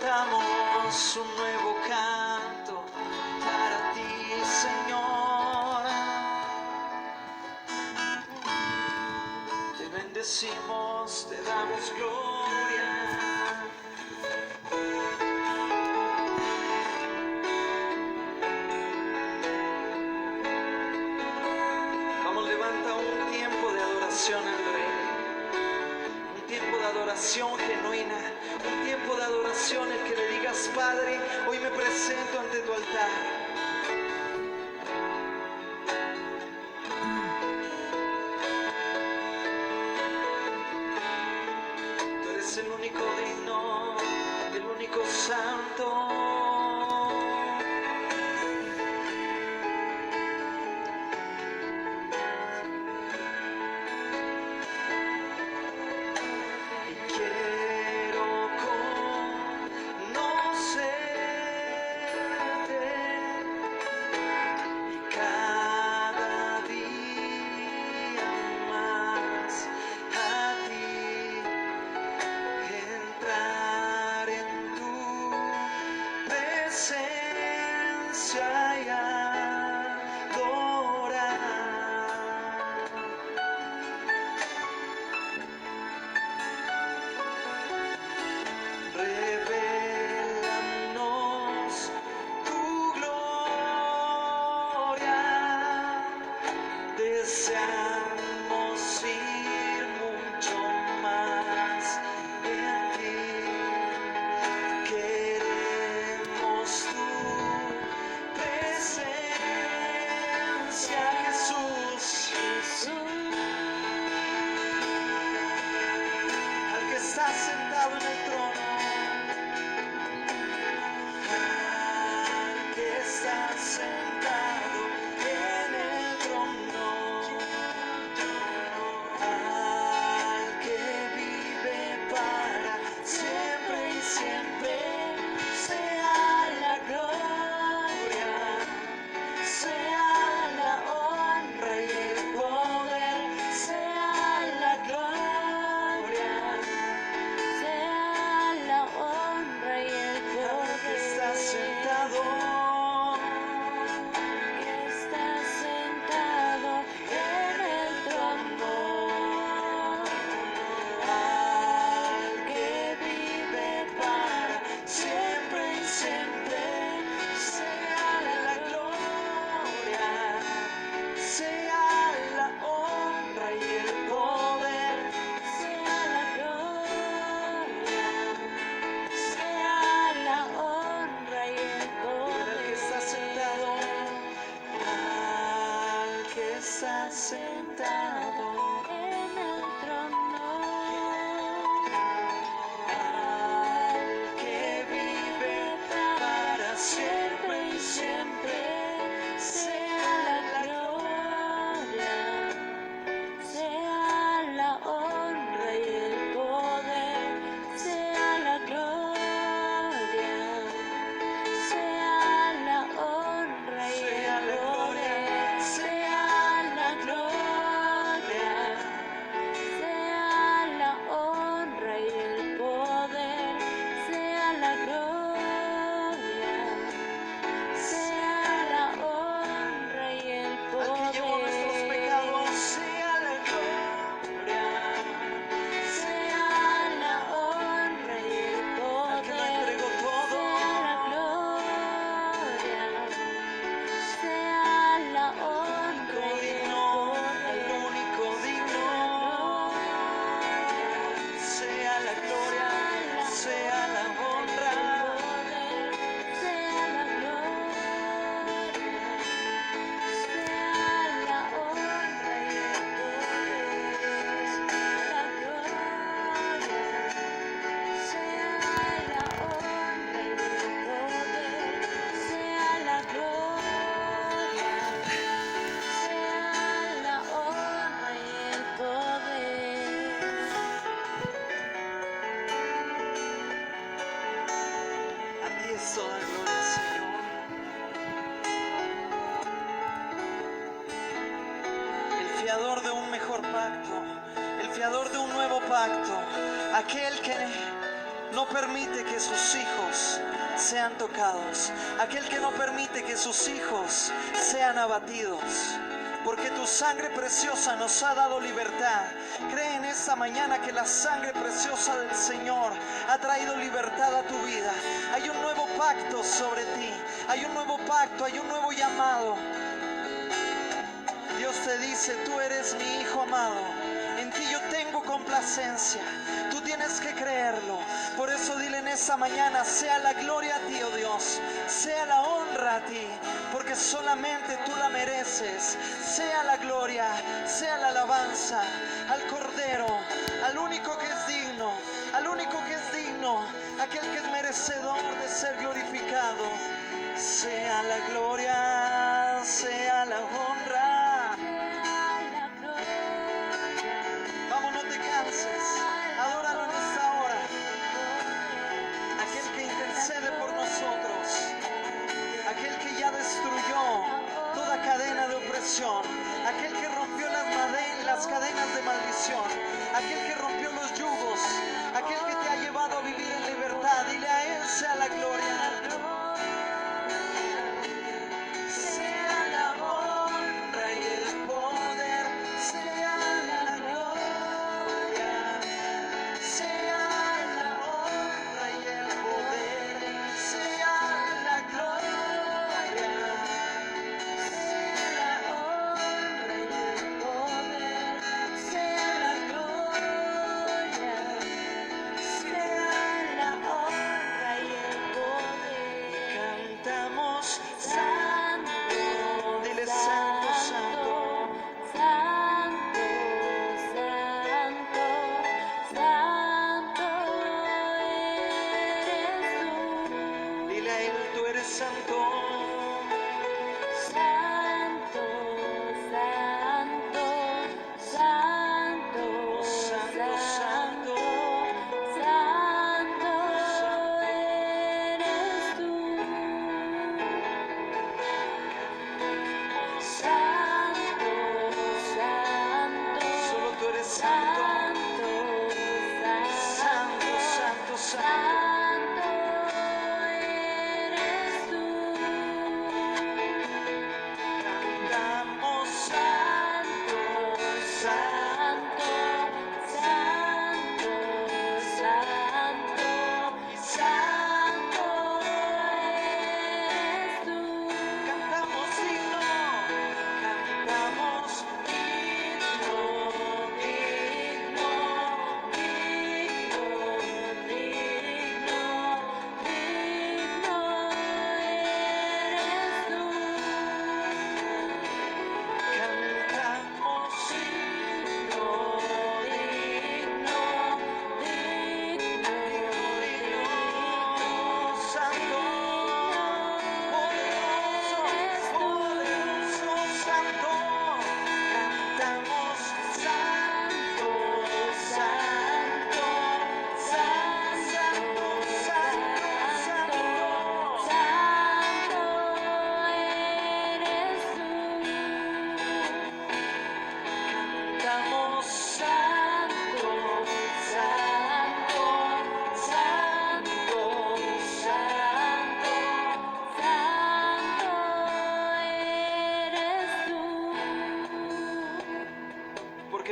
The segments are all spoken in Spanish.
levantamos un nuevo canto para ti, Señor. Te bendecimos, te damos gloria. Vamos, levanta un tiempo de adoración al Rey. Un tiempo de adoración genuina, un tiempo de adoración el que le digas: Padre, hoy me presento ante tu altar. Tú eres el único digno, el único santo. Deseamos ir mucho más en ti. Queremos tu presencia, Jesús. Al que está sentado en el trono. Al que está sentado en el trono. Al que vive para siempre y siempre, sea la gloria, sea la honra y el poder, sea la gloria, sea la honra y el al que poder. está sentado. Que está sentado en el trono, Al que vive para siempre y siempre, sea la gloria, sea la honra y el poder, sea la gloria, sea la honra y el al que está poder. sentado, al que está sentado, En el trono, al que vive para siempre y siempre, sea la gloria, sea la honra y el poder, sea la gloria, sea la honra y sea el la gloria, poder, sea la gloria, sea la honra y el poder, sea la gloria, sea la honra y el al que llevó nuestros pecados, poder. sea la gloria, Sea la honra y el al que lo poder, entregó todo, sea la gloria, sea la honra y el al poder, único digno, sea la gloria, sea la honra, sea la gloria, sea la honra y el poder, la gloria. Sea la honra y el poder, sea la gloria, sea la honra y el poder. a ti es toda gloria, Señor. El fiador de un mejor pacto, el fiador de un nuevo pacto, aquel que no permite que sus hijos sean tocados. Aquel que no permite que sus hijos sean abatidos. Porque tu sangre preciosa nos ha dado libertad. Cree en esta mañana que la sangre preciosa del Señor ha traído libertad a tu vida. Hay un nuevo pacto sobre ti. Hay un nuevo pacto, hay un nuevo llamado. Dios te dice, tú eres mi hijo amado. En ti yo tengo complacencia. Tú tienes que creerlo. Por eso dile en esta mañana, sea la gloria a ti, oh Dios. Sea la honra a ti. Porque solamente tú la mereces. Sea la gloria, sea la alabanza al Cordero, al único que es digno, al único que es digno, aquel que es merecedor de ser glorificado. Sea la gloria, sea la honra. Vamos, no te canses, adóralo en esta hora. Aquel que intercede por nosotros, aquel que ya destruyó toda cadena de opresión, aquel que rompió las cadenas de maldición, aquel que rompió los yugos, aquel que te ha llevado a vivir en libertad. Dile a Él sea la gloria.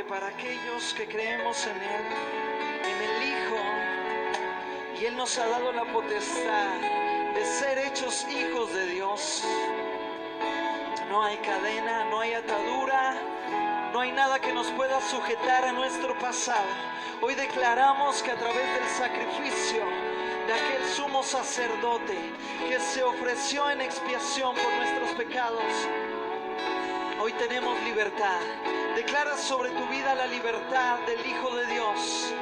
Para aquellos que creemos en Él, en el Hijo, y Él nos ha dado la potestad de ser hechos hijos de Dios. No hay cadena, no hay atadura, no hay nada que nos pueda sujetar a nuestro pasado. Hoy declaramos que a través del sacrificio de aquel sumo sacerdote que se ofreció en expiación por nuestros pecados, hoy tenemos libertad. Declara sobre tu vida la libertad del Hijo de Dios.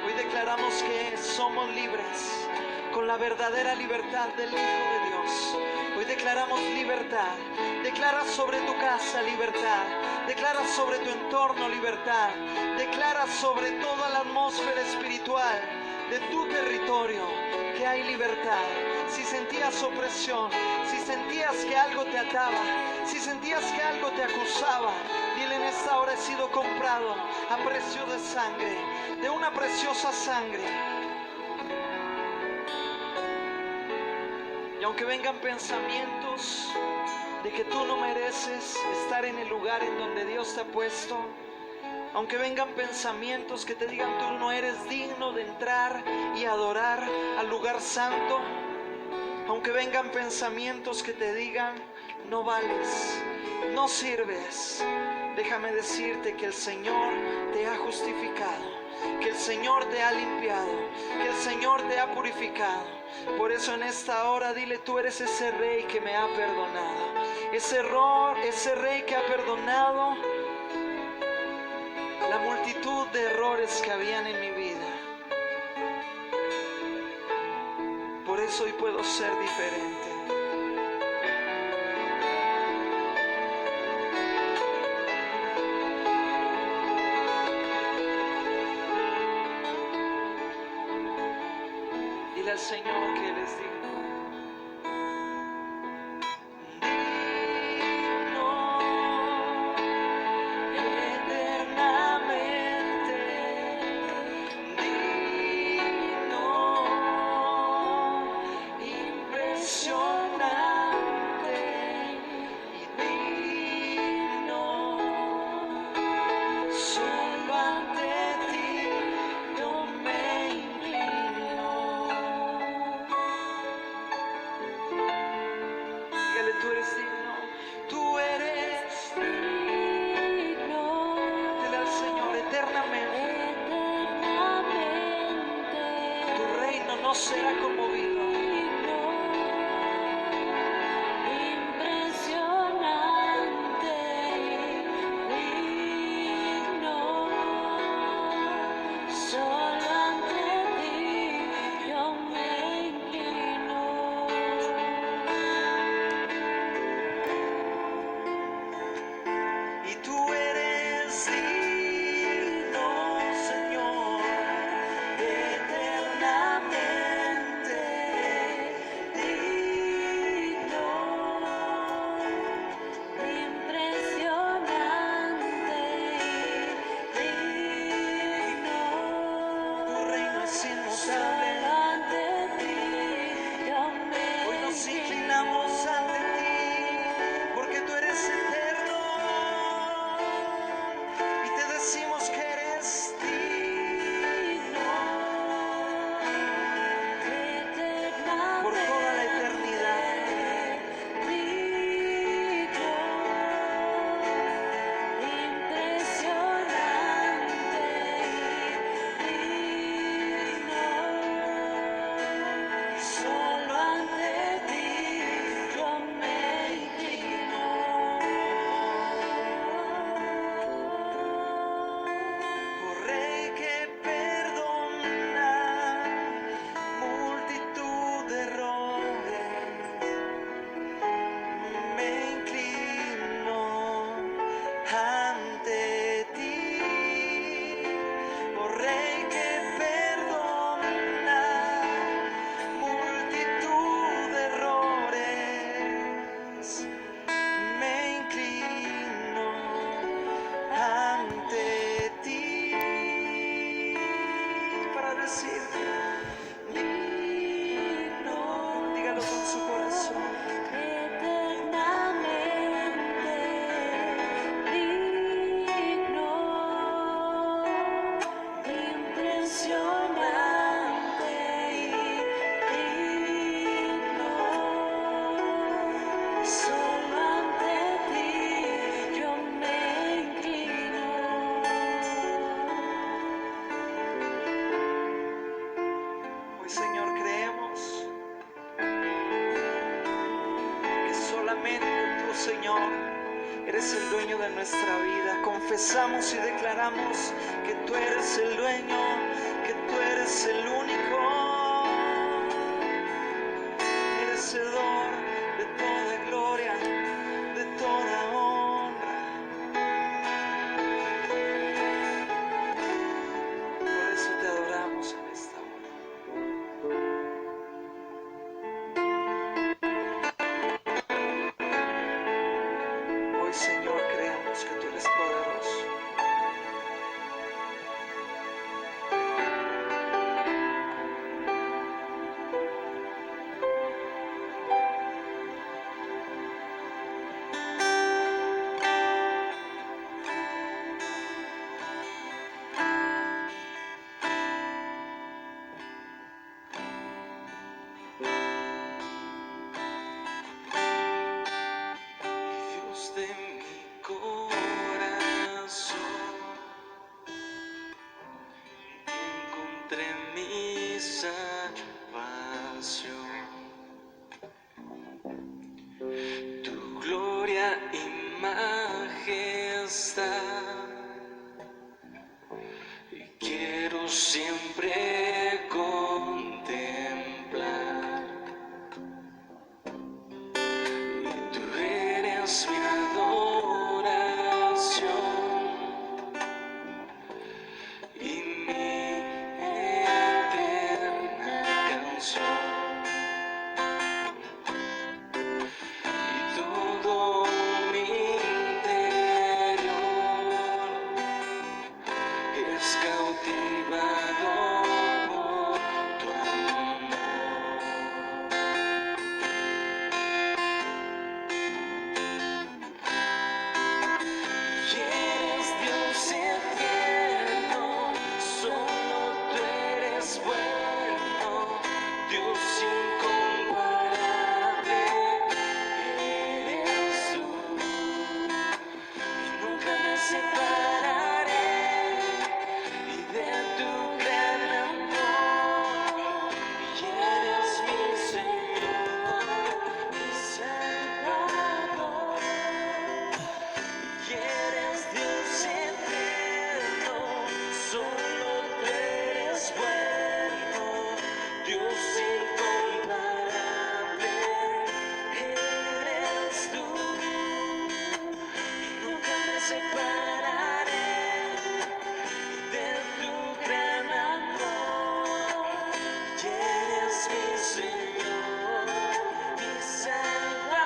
Hoy declaramos que somos libres con la verdadera libertad del Hijo de Dios. Hoy declaramos libertad. Declara sobre tu casa libertad. Declara sobre tu entorno libertad. Declara sobre toda la atmósfera espiritual de tu territorio que hay libertad. Si sentías opresión, si sentías que algo te ataba, si sentías que algo te acusaba, dile en esta hora: he sido comprado a a precio de sangre, de una preciosa sangre. Y aunque vengan pensamientos de que tú no mereces estar en el lugar en donde Dios te ha puesto, aunque vengan pensamientos que te digan tú no eres digno de entrar y adorar al lugar santo, aunque vengan pensamientos que te digan no vales, no sirves, déjame decirte que el Señor te ha justificado, que el Señor te ha limpiado, que el Señor te ha purificado. Por eso en esta hora dile, tú eres ese rey que me ha perdonado, ese rey que ha perdonado la multitud de errores que habían en mi vida. Por eso hoy puedo ser diferente. Dile al Señor que Él es digno. Tú eres digno, tú eres digno. Dile al Señor eternamente, tu reino no será conmovido. Eres el dueño de nuestra vida. Confesamos y declaramos que tú eres el dueño, que tú eres el único merecedor de toda gloria, de toda honra. Por eso te adoramos en esta hora. Hoy, Señor, creemos que tú eres poderoso. encontré mi salvación. Tu gloria y majestad, y quiero siempre contemplar. Y tú eres mi adoración y mi eterna canción. Y todo mi interior es cautivado por tu amor. Y eres Dios eterno, solo tú eres bueno, Dios incomparable eres tú. Y nunca me separaré y de tu gran amor. Y eres mi Señor, mi Salvador. Y eres Dios eterno, solo tú eres bueno, Dios incomparable eres tú. Y nunca me separaré de tu gran amor. Y eres mi Señor, mi Salvador.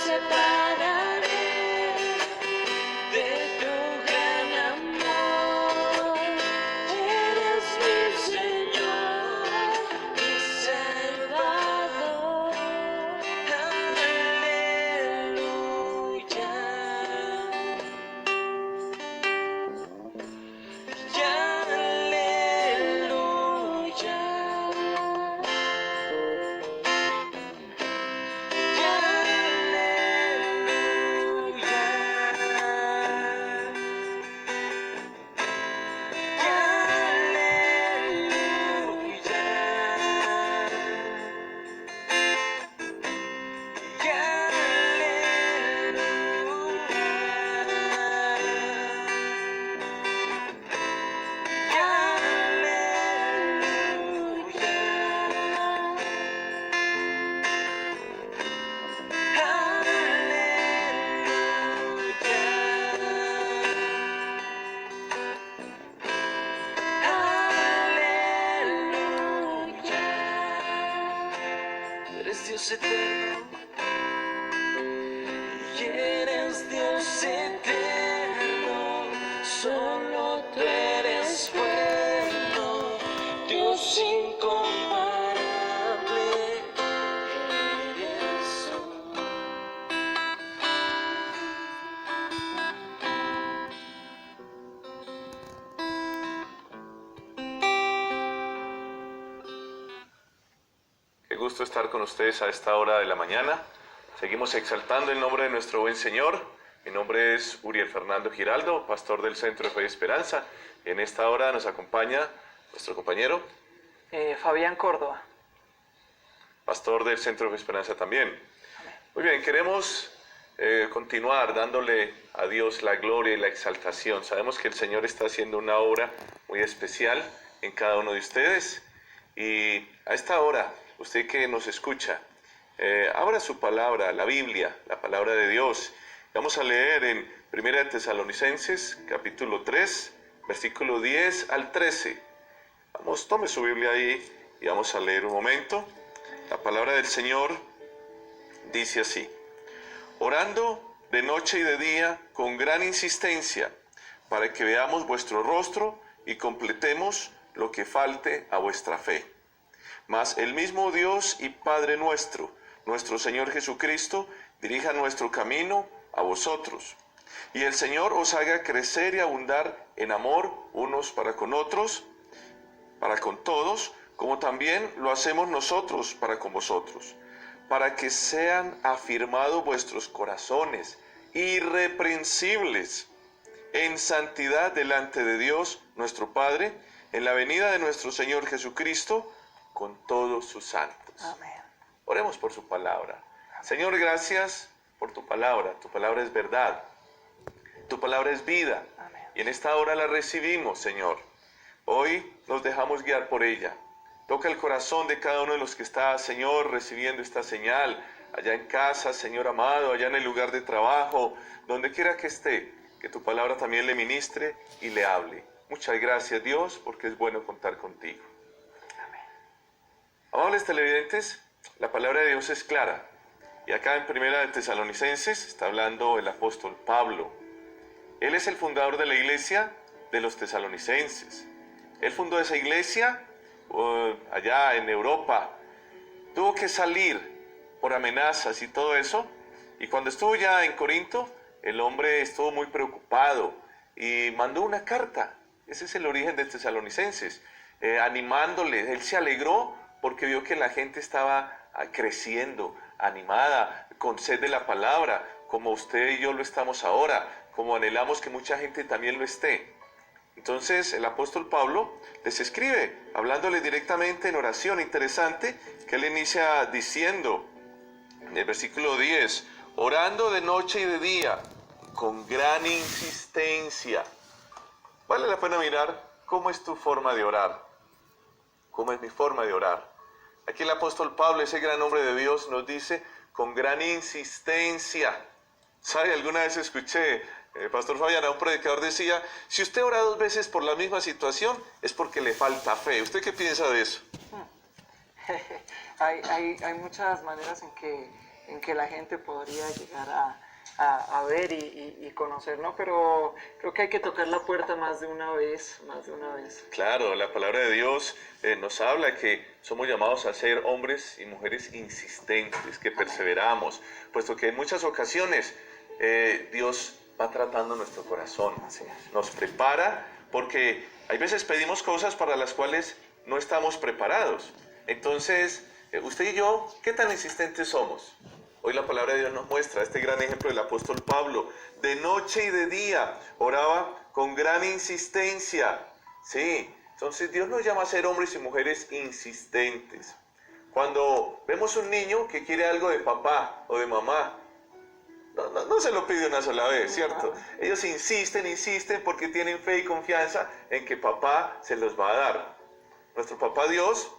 separaré de tu gran amor. Eres mi Señor, mi Salvador. Aleluya. Eres Dios eterno y eres Dios eterno, solo tú eres bueno, Dios incomparable eres tú. Qué gusto estar con ustedes a esta hora de la mañana. Seguimos exaltando el nombre de nuestro buen Señor. Mi nombre es Uriel Fernando Giraldo, pastor del Centro de Fe y Esperanza. En esta hora nos acompaña nuestro compañero, Fabián Córdoba. pastor del Centro de Fe y Esperanza también. Muy bien, queremos continuar dándole a Dios la gloria y la exaltación. Sabemos que el Señor está haciendo una obra muy especial en cada uno de ustedes. Y a esta hora, usted que nos escucha, abra su palabra, la Biblia, la palabra de Dios. Vamos a leer en 1 Tesalonicenses, capítulo 3, versículo 10 al 13. Vamos, tome su Biblia ahí y vamos a leer un momento. La palabra del Señor dice así: orando de noche y de día con gran insistencia, para que veamos vuestro rostro y completemos lo que falte a vuestra fe. Mas el mismo Dios y Padre nuestro, nuestro Señor Jesucristo, dirija nuestro camino a vosotros. Y el Señor os haga crecer y abundar en amor unos para con otros, para con todos, como también lo hacemos nosotros para con vosotros, para que sean afirmados vuestros corazones, irreprensibles, en santidad delante de Dios nuestro Padre, en la venida de nuestro Señor Jesucristo, con todos sus santos. Amén. Oremos por su palabra. Señor, gracias por tu palabra. Tu palabra es verdad. Tu palabra es vida. Amén. Y en esta hora la recibimos, Señor. Hoy nos dejamos guiar por ella. Toca el corazón de cada uno de los que está, Señor, recibiendo esta señal, allá en casa, Señor amado, allá en el lugar de trabajo, donde quiera que esté, que tu palabra también le ministre y le hable. Muchas gracias, Dios, porque es bueno contar contigo. Amén. Amables televidentes, la palabra de Dios es clara. Y acá en 1 Tesalonicenses está hablando el apóstol Pablo. Él es el fundador de la iglesia de los tesalonicenses. Él fundó esa iglesia allá en Europa. Tuvo que salir por amenazas y todo eso. Y cuando estuvo ya en Corinto, el hombre estuvo muy preocupado y mandó una carta. Ese es el origen de Tesalonicenses, animándole. Él se alegró porque vio que la gente estaba creciendo, animada, con sed de la palabra, como usted y yo lo estamos ahora, como anhelamos que mucha gente también lo esté. Entonces el apóstol Pablo les escribe, hablándole directamente en oración. Interesante que él inicia diciendo, en el versículo 10, orando de noche y de día, con gran insistencia. Vale la pena mirar cómo es tu forma de orar, cómo es mi forma de orar. Aquí el apóstol Pablo, ese gran hombre de Dios, nos dice con gran insistencia. ¿Sabe? Alguna vez escuché, Pastor Fabián, a un predicador decía, si usted ora 2 veces por la misma situación, es porque le falta fe. ¿Usted qué piensa de eso? Hay muchas maneras en que en que la gente podría llegar a ver y conocer, ¿no? Pero creo que hay que tocar la puerta más de una vez, más de una vez. Claro, la palabra de Dios nos habla que somos llamados a ser hombres y mujeres insistentes, que perseveramos, puesto que en muchas ocasiones Dios va tratando nuestro corazón, nos prepara, porque hay veces pedimos cosas para las cuales no estamos preparados. Entonces, usted y yo, ¿qué tan insistentes somos? Hoy la palabra de Dios nos muestra este gran ejemplo del apóstol Pablo. De noche y de día oraba con gran insistencia. Sí, entonces Dios nos llama a ser hombres y mujeres insistentes. Cuando vemos un niño que quiere algo de papá o de mamá, no se lo pide una sola vez, ¿cierto? Ellos insisten porque tienen fe y confianza en que papá se los va a dar. Nuestro papá Dios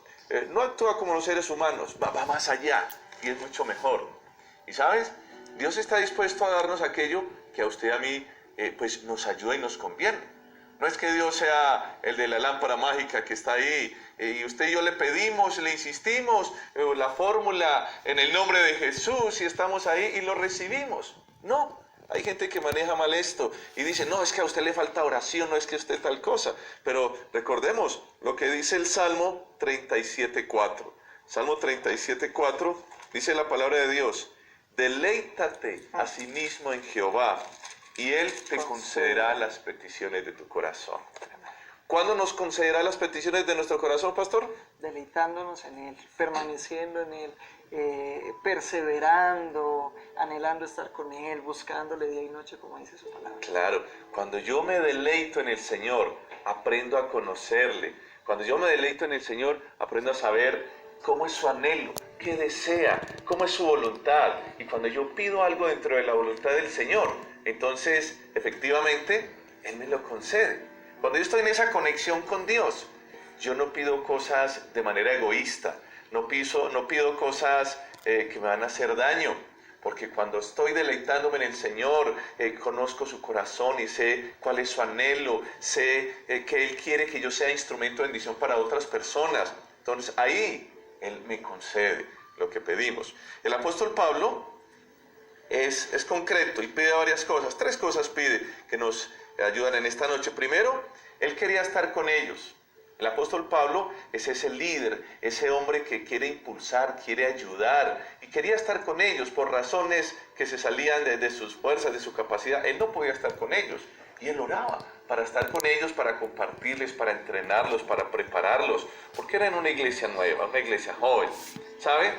no actúa como los seres humanos, va más allá y es mucho mejor. Y ¿sabes? Dios está dispuesto a darnos aquello que a usted y a mí pues nos ayuda y nos conviene. No es que Dios sea el de la lámpara mágica que está ahí y usted y yo le pedimos, le insistimos, la fórmula en el nombre de Jesús y estamos ahí y lo recibimos. No, hay gente que maneja mal esto y dice, no, es que a usted le falta oración, no es que usted tal cosa. Pero recordemos lo que dice el Salmo 37:4. Salmo 37:4 dice la palabra de Dios, deleítate a sí mismo en Jehová y Él te concederá las peticiones de tu corazón. ¿Cuándo nos concederá las peticiones de nuestro corazón, pastor? Deleitándonos en Él, permaneciendo en Él, perseverando, anhelando estar con Él, buscándole día y noche, como dice su palabra. Claro, cuando yo me deleito en el Señor, aprendo a conocerle. Cuando yo me deleito en el Señor, aprendo a saber cómo es su anhelo, qué desea, cómo es su voluntad. Y cuando yo pido algo dentro de la voluntad del Señor, entonces, efectivamente, Él me lo concede. Cuando yo estoy en esa conexión con Dios, yo no pido cosas de manera egoísta, no pido cosas que me van a hacer daño, porque cuando estoy deleitándome en el Señor, conozco su corazón y sé cuál es su anhelo, sé que Él quiere que yo sea instrumento de bendición para otras personas. Entonces ahí Él me concede lo que pedimos. El apóstol Pablo es concreto y pide varias cosas. 3 cosas pide que nos ayudan en esta noche. Primero, él quería estar con ellos. El apóstol Pablo es ese líder, ese hombre que quiere impulsar, quiere ayudar y quería estar con ellos por razones que se salían de sus fuerzas, de su capacidad. Él no podía estar con ellos y él oraba para estar con ellos, para compartirles, para entrenarlos, para prepararlos, porque era en una iglesia nueva, una iglesia joven. ¿Sabe?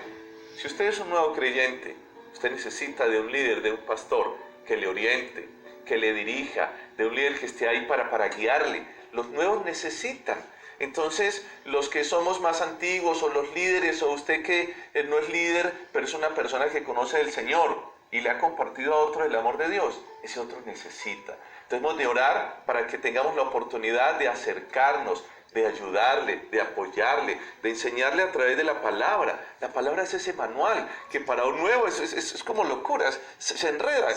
Si usted es un nuevo creyente, usted necesita de un líder, de un pastor que le oriente, que le dirija, de un líder que esté ahí para guiarle. Los nuevos necesitan. Entonces, los que somos más antiguos o los líderes o usted que no es líder, pero es una persona que conoce del Señor y le ha compartido a otro el amor de Dios, ese otro necesita. Entonces, hemos de orar para que tengamos la oportunidad de acercarnos, de ayudarle, de apoyarle, de enseñarle a través de la palabra. La palabra es ese manual que para un nuevo es como locuras, se enreda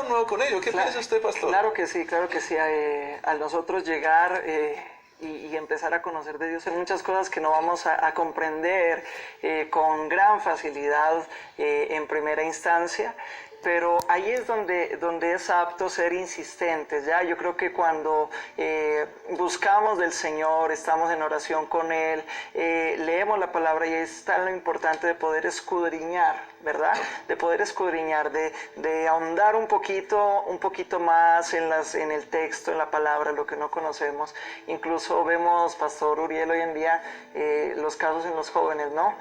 un nuevo con ello. ¿Qué piensa usted, pastor? Claro que sí, claro que sí. Al nosotros llegar y empezar a conocer de Dios, hay muchas cosas que no vamos a comprender con gran facilidad en primera instancia. Pero ahí es donde es apto ser insistentes, ¿ya? Yo creo que cuando buscamos del Señor, estamos en oración con Él, leemos la palabra y ahí está lo importante de poder escudriñar, ¿verdad? De poder escudriñar, de ahondar un poquito más en el texto, en la palabra, lo que no conocemos. Incluso vemos, Pastor Uriel, hoy en día los casos en los jóvenes, ¿no?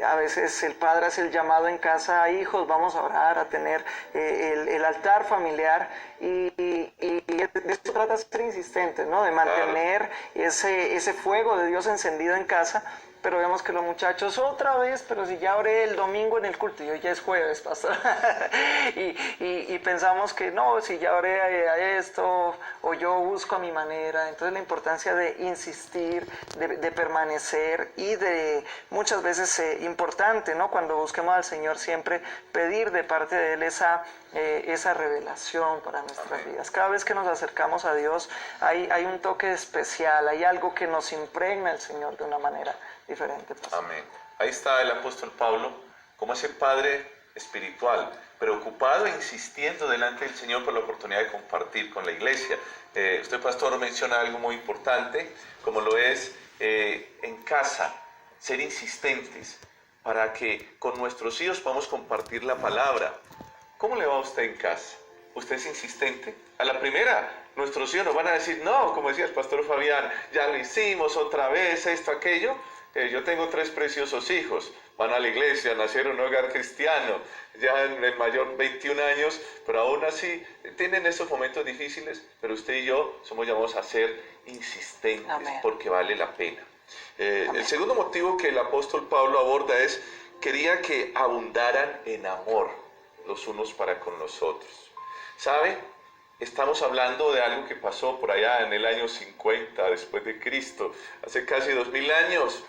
A veces el padre hace el llamado en casa, hijos, vamos a orar, a tener el altar familiar y de eso trata de ser insistente, ¿no? De mantener ese fuego de Dios encendido en casa. Pero vemos que los muchachos otra vez, pero si ya oré el domingo en el culto y hoy ya es jueves, pastor. y pensamos que no, si ya oré a esto o yo busco a mi manera. Entonces la importancia de insistir, de permanecer y de muchas veces importante, ¿no? Cuando busquemos al Señor siempre pedir de parte de Él esa revelación para nuestras vidas. Cada vez que nos acercamos a Dios hay un toque especial, hay algo que nos impregna el Señor de una manera diferente. Amén. Ahí está el apóstol Pablo como ese padre espiritual, preocupado e insistiendo delante del Señor por la oportunidad de compartir con la iglesia. Usted, pastor, menciona algo muy importante, como lo es en casa, ser insistentes para que con nuestros hijos podamos compartir la palabra. ¿Cómo le va a usted en casa? ¿Usted es insistente? A la primera, nuestros hijos nos van a decir, no, como decía el pastor Fabián, ya lo hicimos otra vez, esto, aquello. Yo tengo 3 preciosos hijos, van a la iglesia, nacieron en un hogar cristiano, ya en el mayor 21 años, pero aún así tienen estos momentos difíciles, pero usted y yo somos llamados a ser insistentes. Amén. Porque vale la pena. El segundo motivo que el apóstol Pablo aborda es, quería que abundaran en amor los unos para con los otros. ¿Sabe? Estamos hablando de algo que pasó por allá en el año 50 después de Cristo, hace casi 2000 años.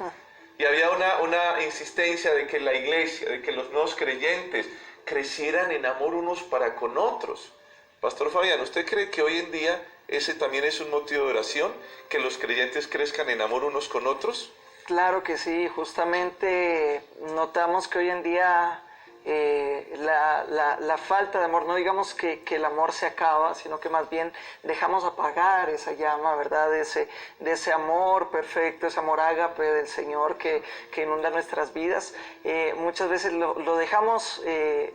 Y había una insistencia de que la iglesia, de que los nuevos creyentes crecieran en amor unos para con otros. Pastor Fabián, ¿usted cree que hoy en día ese también es un motivo de oración? ¿Que los creyentes crezcan en amor unos con otros? Claro que sí, justamente notamos que hoy en día la falta de amor, no digamos que el amor se acaba, sino que más bien dejamos apagar esa llama, ¿verdad? De ese amor perfecto, ese amor ágape del Señor que inunda nuestras vidas. Muchas veces lo dejamos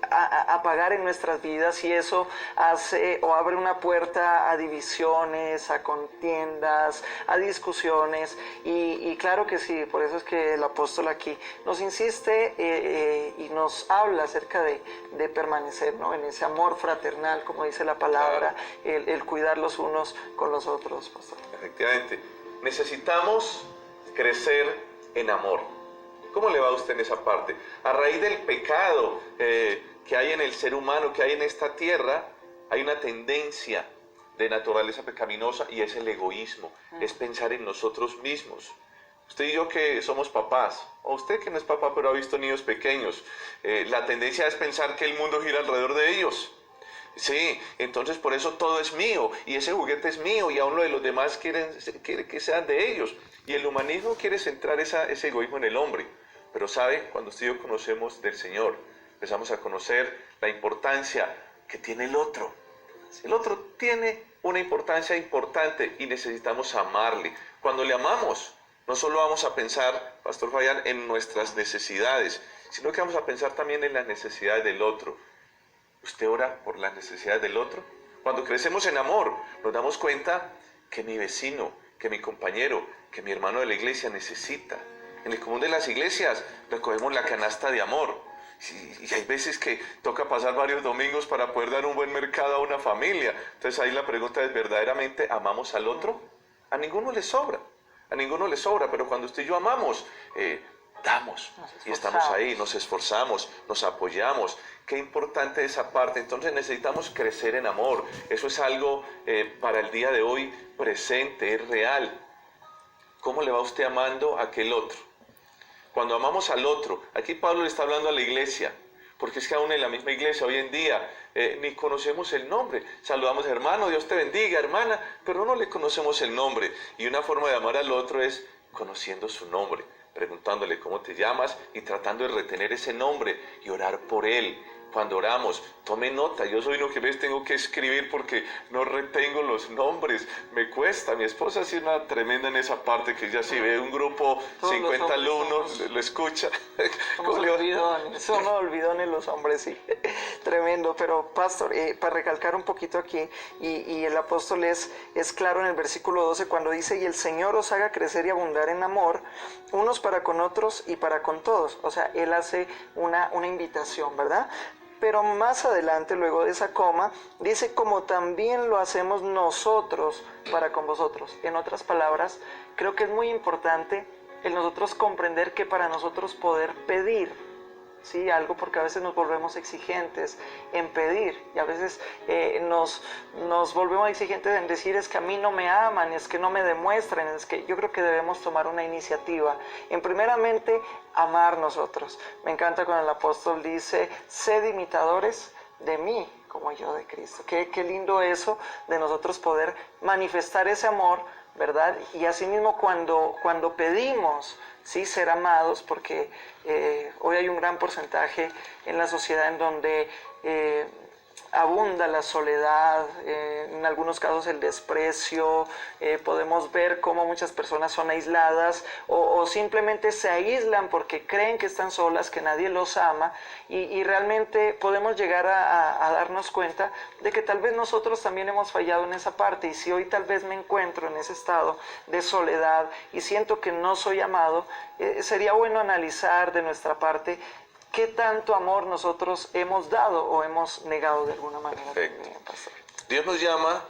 apagar en nuestras vidas, y eso hace o abre una puerta a divisiones, a contiendas, a discusiones, y claro que sí, por eso es que el apóstol aquí nos insiste y nos habla acerca de permanecer, ¿no?, en ese amor fraternal, como dice la palabra, el cuidar los unos con los otros, pastor. Efectivamente, necesitamos crecer en amor. ¿Cómo le va a usted en esa parte? A raíz del pecado que hay en el ser humano, que hay en esta tierra, hay una tendencia de naturaleza pecaminosa, y es el egoísmo, es pensar en nosotros mismos. Usted y yo que somos papás, o usted que no es papá pero ha visto niños pequeños, la tendencia es pensar que el mundo gira alrededor de ellos. Sí, entonces por eso todo es mío, y ese juguete es mío, y aún lo de los demás quiere que sean de ellos. Y el humanismo quiere centrar ese egoísmo en el hombre. Pero sabe, cuando usted y yo conocemos del Señor, empezamos a conocer la importancia que tiene el otro. El otro tiene una importancia importante y necesitamos amarle. Cuando le amamos, no solo vamos a pensar, Pastor Fabián, en nuestras necesidades, sino que vamos a pensar también en las necesidades del otro. ¿Usted ora por las necesidades del otro? Cuando crecemos en amor, nos damos cuenta que mi vecino, que mi compañero, que mi hermano de la iglesia necesita. En el común de las iglesias recogemos la canasta de amor. Y hay veces que toca pasar varios domingos para poder dar un buen mercado a una familia. Entonces ahí la pregunta es, ¿verdaderamente amamos al otro? A ninguno le sobra. A ninguno le sobra, pero cuando usted y yo amamos, damos, y estamos ahí, nos esforzamos, nos apoyamos. Qué importante esa parte. Entonces necesitamos crecer en amor. Eso es algo para el día de hoy presente, es real. ¿Cómo le va usted amando a aquel otro? Cuando amamos al otro, aquí Pablo le está hablando a la iglesia, porque es que aún en la misma iglesia hoy en día ni conocemos el nombre. Saludamos, hermano, Dios te bendiga, hermana, pero no le conocemos el nombre. Y una forma de amar al otro es conociendo su nombre, preguntándole cómo te llamas y tratando de retener ese nombre y orar por él. Cuando oramos, tome nota. Yo soy uno que a veces tengo que escribir porque no retengo los nombres. Me cuesta. Mi esposa sí es una tremenda en esa parte, que ella si ve un grupo, 50 alumnos, lo escucha. Son olvidones los hombres, sí. Tremendo. Pero, pastor, para recalcar un poquito aquí, y el apóstol es claro en el versículo 12 cuando dice, y el Señor os haga crecer y abundar en amor, unos para con otros y para con todos. O sea, Él hace una invitación, ¿verdad? Pero más adelante, luego de esa coma, dice, como también lo hacemos nosotros para con vosotros. En otras palabras, creo que es muy importante el nosotros comprender que para nosotros poder pedir, ¿sí?, algo, porque a veces nos volvemos exigentes en pedir, y a veces nos volvemos exigentes en decir, es que a mí no me aman, es que no me demuestran, es que yo creo que debemos tomar una iniciativa en primeramente amar nosotros. Me encanta cuando el apóstol dice, sed imitadores de mí como yo de Cristo. Qué lindo eso de nosotros poder manifestar ese amor ¿verdad? Y asimismo cuando pedimos, ¿sí?, ser amados, porque hoy hay un gran porcentaje en la sociedad en donde abunda la soledad, en algunos casos el desprecio, podemos ver cómo muchas personas son aisladas o simplemente se aíslan porque creen que están solas, que nadie los ama y realmente podemos llegar a darnos cuenta de que tal vez nosotros también hemos fallado en esa parte y si hoy tal vez me encuentro en ese estado de soledad y siento que no soy amado, sería bueno analizar de nuestra parte ¿qué tanto amor nosotros hemos dado o hemos negado de alguna manera? Perfecto. También, pastor? Dios nos llama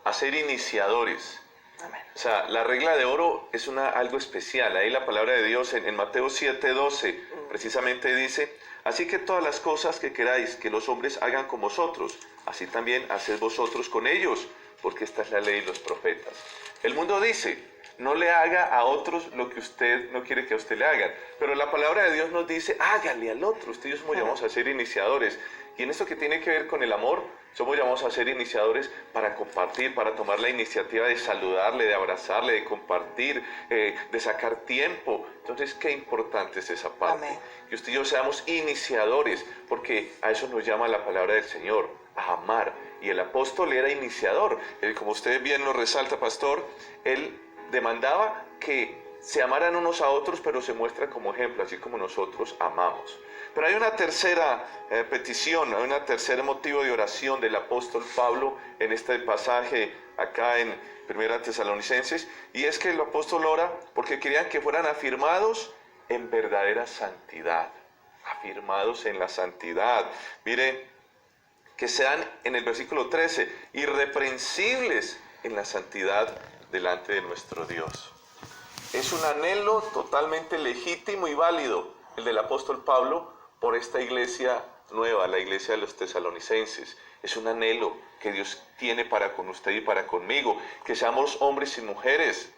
a ser iniciadores. Amén. O sea, la regla de oro es algo especial. Ahí la palabra de Dios en Mateo 7:12 precisamente dice, así que todas las cosas que queráis que los hombres hagan con vosotros, así también haced vosotros con ellos, porque esta es la ley y los profetas. El mundo dice, no le haga a otros lo que usted no quiere que a usted le hagan. Pero la palabra de Dios nos dice, hágale al otro. Usted y yo somos llamados a ser iniciadores. Y en esto que tiene que ver con el amor, somos llamados a ser iniciadores para compartir, para tomar la iniciativa de saludarle, de abrazarle, de compartir, de sacar tiempo. Entonces, qué importante es esa parte. Amén. Que usted y yo seamos iniciadores, porque a eso nos llama la palabra del Señor, a amar. Y el apóstol era iniciador. Como usted bien lo resalta, pastor, él demandaba que se amaran unos a otros, pero se muestra como ejemplo, así como nosotros amamos. Pero hay una tercera petición, hay un tercer motivo de oración del apóstol Pablo en este pasaje acá en 1 Tesalonicenses, y es que el apóstol ora porque querían que fueran afirmados en verdadera santidad, afirmados en la santidad. Mire, que sean en el versículo 13, irreprensibles en la santidad delante de nuestro Dios. Es un anhelo totalmente legítimo y válido el del apóstol Pablo por esta iglesia nueva, la iglesia de los tesalonicenses. Es un anhelo que Dios tiene para con usted y para conmigo, que seamos hombres y mujeres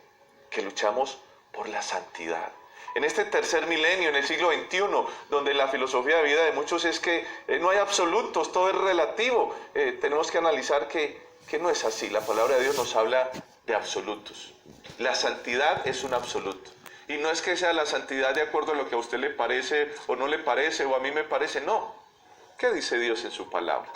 que luchamos por la santidad. En este tercer milenio, en el siglo XXI, donde la filosofía de vida de muchos es que no hay absolutos, todo es relativo, tenemos que analizar que no es así. La palabra de Dios nos habla de absolutos. La santidad es un absoluto. Y no es que sea la santidad de acuerdo a lo que a usted le parece o no le parece o a mí me parece, no. ¿Qué dice Dios en su palabra?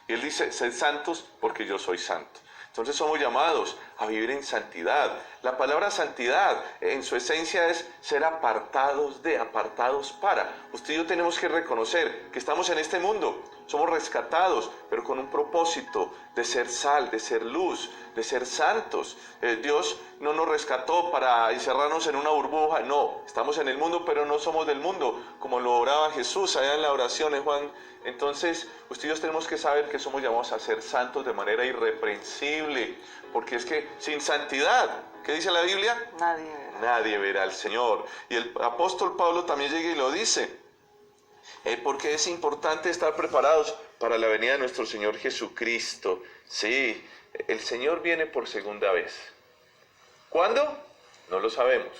Y Él dice, sed santos porque yo soy santo. Entonces somos llamados a vivir en santidad. La palabra santidad en su esencia es ser apartados para. Usted y yo tenemos que reconocer que estamos en este mundo, somos rescatados, pero con un propósito de ser sal, de ser luz, de ser santos. Dios no nos rescató para encerrarnos en una burbuja, no. Estamos en el mundo, pero no somos del mundo, como lo oraba Jesús allá en la oración en Juan. Entonces, usted y yo tenemos que saber que somos llamados a ser santos de manera irreprensible, porque es que sin santidad, ¿qué dice la Biblia? Nadie verá al Señor. Y el apóstol Pablo también llega y lo dice, porque es importante estar preparados para la venida de nuestro Señor Jesucristo. Sí, el Señor viene por segunda vez. ¿Cuándo? No lo sabemos,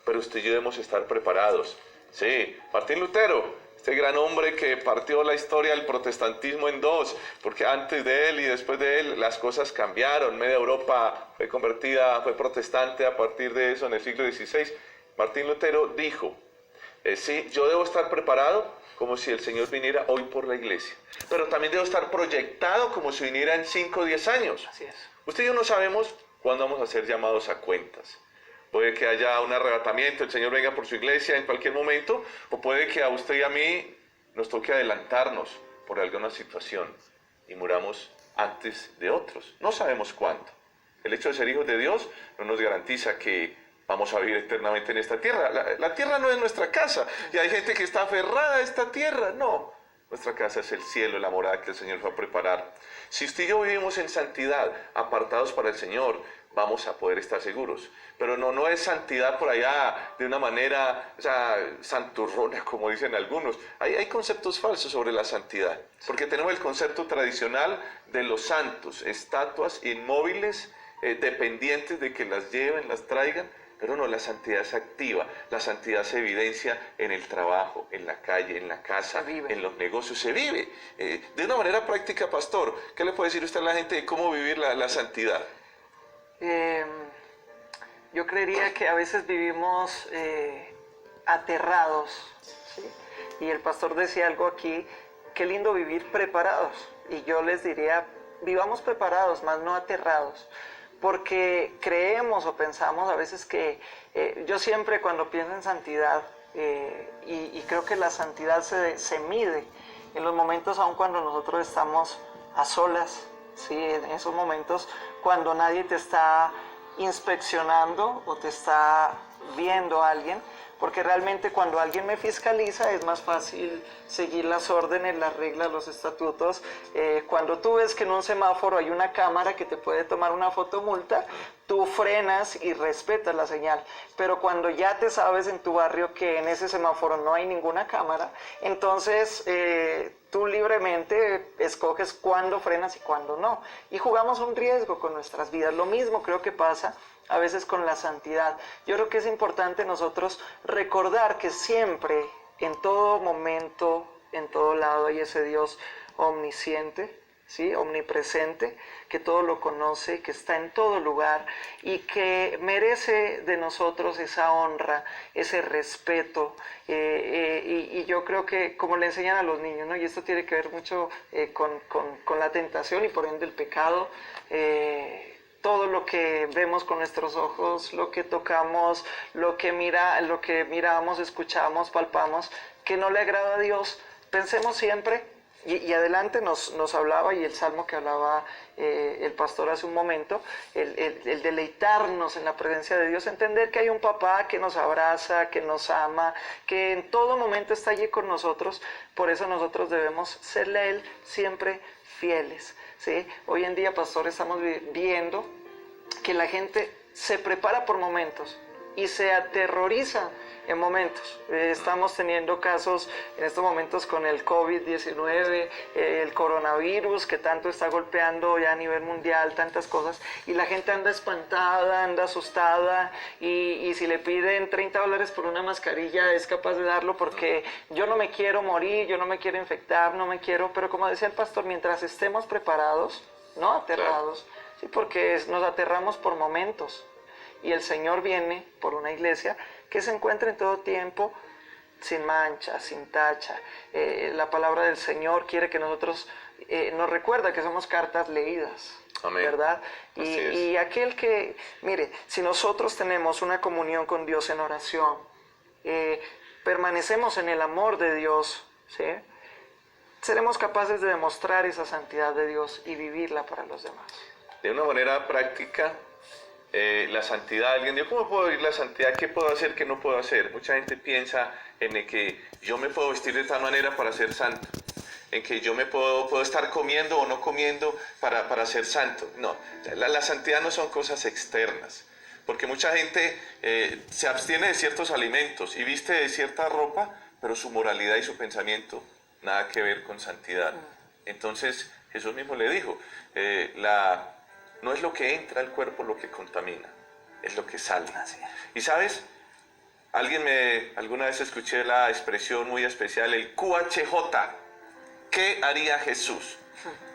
pero usted y yo debemos estar preparados. Sí, Martín Lutero, este gran hombre que partió la historia del protestantismo en dos, porque antes de él y después de él las cosas cambiaron. Media Europa fue convertida, fue protestante a partir de eso en el siglo XVI. Martín Lutero dijo, sí, yo debo estar preparado como si el Señor viniera hoy por la iglesia, pero también debo estar proyectado como si viniera en 5 o 10 años. Así es. Usted y yo no sabemos cuándo vamos a ser llamados a cuentas. Puede que haya un arrebatamiento, el Señor venga por su iglesia en cualquier momento, o puede que a usted y a mí nos toque adelantarnos por alguna situación y muramos antes de otros. No sabemos cuándo. El hecho de ser hijos de Dios no nos garantiza que vamos a vivir eternamente en esta tierra. La tierra no es nuestra casa, y hay gente que está aferrada a esta tierra. No, nuestra casa es el cielo, la morada que el Señor va a preparar. Si usted y yo vivimos en santidad, apartados para el Señor, vamos a poder estar seguros. Pero no es santidad por allá de una manera santurrona, como dicen algunos. Hay conceptos falsos sobre la santidad, porque tenemos el concepto tradicional de los santos, estatuas inmóviles, dependientes de que las lleven, las traigan. Pero no, la santidad es activa, la santidad se evidencia en el trabajo, en la calle, en la casa, en los negocios, se vive. De una manera práctica, pastor, ¿qué le puede decir usted a la gente de cómo vivir la santidad? Yo creería que a veces vivimos aterrados, ¿sí? Y el pastor decía algo aquí, qué lindo vivir preparados. Y yo les diría, vivamos preparados, más no aterrados. Porque creemos o pensamos a veces que, yo siempre cuando pienso en santidad, y creo que la santidad se mide en los momentos aun cuando nosotros estamos a solas, ¿sí? En esos momentos cuando nadie te está inspeccionando o te está viendo a alguien, porque realmente cuando alguien me fiscaliza es más fácil seguir las órdenes, las reglas, los estatutos. Cuando tú ves que en un semáforo hay una cámara que te puede tomar una fotomulta, tú frenas y respetas la señal. Pero cuando ya te sabes en tu barrio que en ese semáforo no hay ninguna cámara, entonces tú libremente escoges cuándo frenas y cuándo no. Y jugamos un riesgo con nuestras vidas. Lo mismo creo que pasa a veces con la santidad. Yo creo que es importante nosotros recordar que siempre, en todo momento, en todo lado hay ese Dios omnisciente, ¿sí? Omnipresente, que todo lo conoce, que está en todo lugar y que merece de nosotros esa honra, ese respeto. Y yo creo que como le enseñan a los niños, ¿no? Y esto tiene que ver mucho con la tentación y por ende el pecado. Todo lo que vemos con nuestros ojos, lo que tocamos, lo que miramos, escuchamos, palpamos, que no le agrada a Dios, pensemos siempre, y adelante nos hablaba, y el salmo que hablaba el pastor hace un momento, el deleitarnos en la presencia de Dios, entender que hay un papá que nos abraza, que nos ama, que en todo momento está allí con nosotros. Por eso nosotros debemos serle a Él siempre fieles, ¿sí? Hoy en día, pastor, estamos viendo que la gente se prepara por momentos y se aterroriza en momentos. Estamos teniendo casos en estos momentos con el COVID-19, el coronavirus que tanto está golpeando ya a nivel mundial, tantas cosas, y la gente anda espantada, anda asustada, y si le piden $30 por una mascarilla es capaz de darlo porque yo no me quiero morir, yo no me quiero infectar, no me quiero, pero como decía el pastor, mientras estemos preparados, no aterrados, sí, porque nos aterramos por momentos. Y el Señor viene por una iglesia que se encuentra en todo tiempo sin mancha, sin tacha. La palabra del Señor quiere que nosotros, nos recuerda que somos cartas leídas. Amén. ¿Verdad? Y aquel que, mire, si nosotros tenemos una comunión con Dios en oración, permanecemos en el amor de Dios, ¿sí? Seremos capaces de demostrar esa santidad de Dios y vivirla para los demás. De una manera práctica, la santidad, alguien dijo, ¿cómo puedo vivir la santidad? ¿Qué puedo hacer? ¿Qué no puedo hacer? Mucha gente piensa en el que yo me puedo vestir de tal manera para ser santo, en que yo me puedo estar comiendo o no comiendo para ser santo. No, la santidad no son cosas externas, porque mucha gente se abstiene de ciertos alimentos y viste de cierta ropa, pero su moralidad y su pensamiento nada que ver con santidad. Entonces Jesús mismo le dijo, no es lo que entra al cuerpo lo que contamina, es lo que sale. Y sabes, alguna vez escuché la expresión muy especial, el QHJ, ¿qué haría Jesús?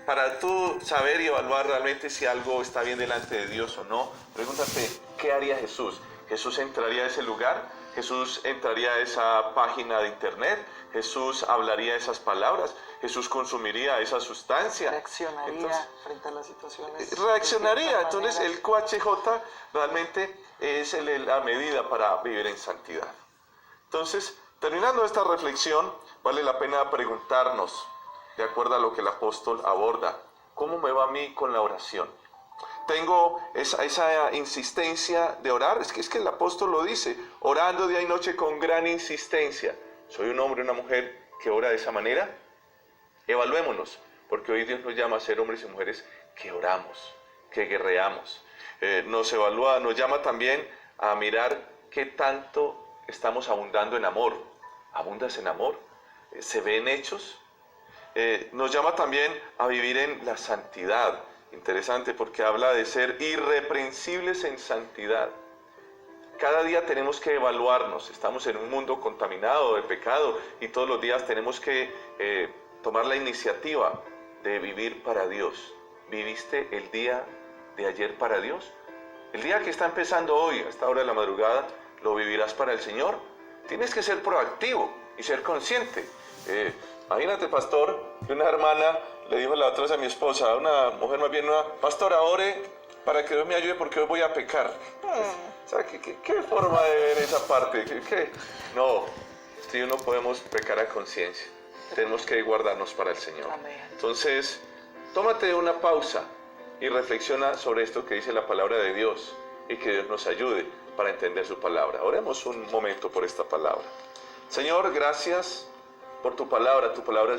Para tú saber y evaluar realmente si algo está bien delante de Dios o no, pregúntate, ¿qué haría Jesús? ¿Jesús entraría a ese lugar? ¿Jesús entraría a esa página de internet? ¿Jesús hablaría esas palabras? ¿Jesús consumiría esa sustancia? Reaccionaría frente a las situaciones. Reaccionaría. Entonces el QHJ realmente es la medida para vivir en santidad. Entonces, terminando esta reflexión, vale la pena preguntarnos, de acuerdo a lo que el apóstol aborda, ¿cómo me va a mí con la oración? Tengo esa insistencia de orar, es que el apóstol lo dice, orando día y noche con gran insistencia. ¿Soy un hombre o una mujer que ora de esa manera? Evaluémonos, porque hoy Dios nos llama a ser hombres y mujeres que oramos, que guerreamos. Nos llama también a mirar qué tanto estamos abundando en amor. ¿Abundas en amor? ¿Se ve en hechos? Nos llama también a vivir en la santidad. Interesante, porque habla de ser irreprensibles en santidad. Cada día tenemos que evaluarnos. Estamos en un mundo contaminado de pecado y todos los días tenemos que tomar la iniciativa de vivir para Dios. ¿Viviste el día de ayer para Dios? El día que está empezando hoy, a esta hora de la madrugada, lo vivirás para el Señor. Tienes que ser proactivo y ser consciente. Imagínate, pastor, que una hermana le dijo la otra vez a mi esposa, una mujer más bien nueva, pastora, ore para que Dios me ayude porque hoy voy a pecar. O sea, ¿qué forma de ver esa parte? No, sí, no podemos pecar a conciencia. Tenemos que guardarnos para el Señor. Amén. Entonces, tómate una pausa y reflexiona sobre esto que dice la palabra de Dios y que Dios nos ayude para entender su palabra. Oremos un momento por esta palabra. Señor, gracias por tu palabra. Tu palabra es